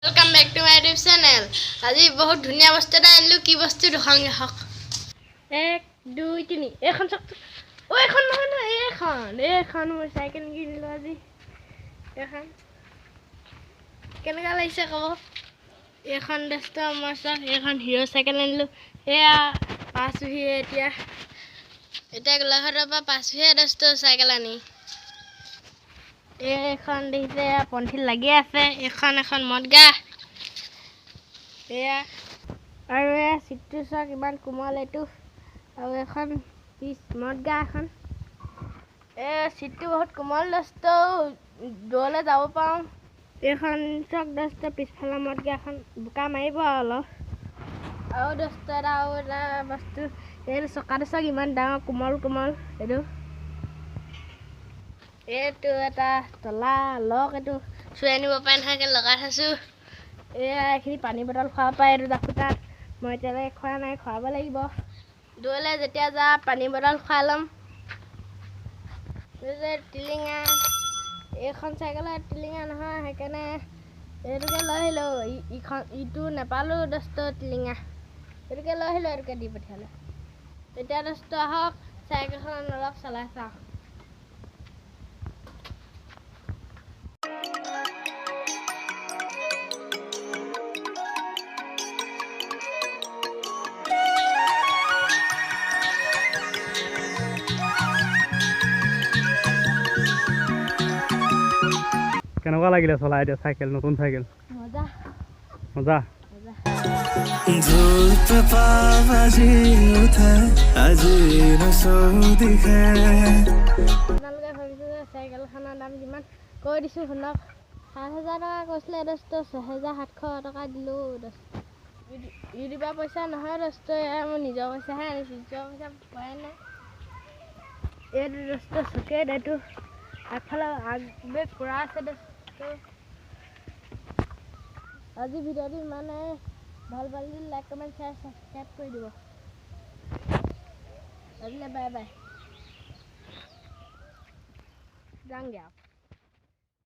Welcome back to my YouTube channel. আজি বহুত ধুনিয়া বস্তু এটা আনিলো কি বস্তু দেখাঙে হক 1 2 3 এখন চক ও এখন নহয় না এখন মই সাইকেল কিনিলো আজি এখন কেনেকা লাগিছে কব এখন দস্তা মাছা এখন হিৰো সাইকেল আনিলো এয়া পাছহি এটা গলাঘৰৰ পৰা পাছহি দস্তা সাইকেল আনি এখন দেখিছে পন্থি লাগি আছে এখন মদগা এয়া আৰু এয়া সিটটো সক ইমান কোমল এটো আৰু এখন পিস মদগা এখন সিটটো বহুত কোমল দস্ত দলে যাব পাও এখন সক দস্ত পিছফালা মদগা এখন বুকা মাৰিব অলপ আৰু দস্ত এটা বস্তু এই চকাটো সক ইমান ডাঙৰ কোমল এটো এটো এটা তলা লক এটো চুই আনিব পাই নাকে লগাই থাছো এখিনি পানী বটল খোৱা পাই এটো দাকুটা মই তেলে খোৱা নাই খোৱাব লাগিব দলে যেতিয়া যা পানী বটল খালম যে টিলিঙা এখন সাইকেলৰ টিলিঙা নহয় হেকানে এটোকে লৈ আহিলো ইটো নেপালো দস্ত টিলিঙা এটোকে লৈ আহিলো এটোকে দি পঠিয়ালে এতিয়া দস্ত হক সাইকেলখন অলপ চলাই চাও কেনেকুৱা লাগিলে চলাই দিয়া সাইকেল নতুন সাইকেল মজা মজা ধূপ পাবাজি উঠে আজি নসৌদি খে নালগে ভাবিছো সাইকেলখনৰ দাম কিমান কৈ দিছো শুনক 7000 টকা কৈছিলে দস্ত 6700 টকা দিলো দস্ত ইউটিউবৰ পইচা নহয় দস্ত মই নিজৰ পইচাহে আনিছো নিজৰ পইচা পাই নাই এই দস্ত সকে দেটো আগফালে আগবে পুৰা আছে দস্ত আজি ভিডিওটো মানে ভাল লাগিলে লাইক কমেন্ট শেয়াৰ সাবস্ক্ৰাইব কৰি দিব আজিলে বাই বাই যাংগে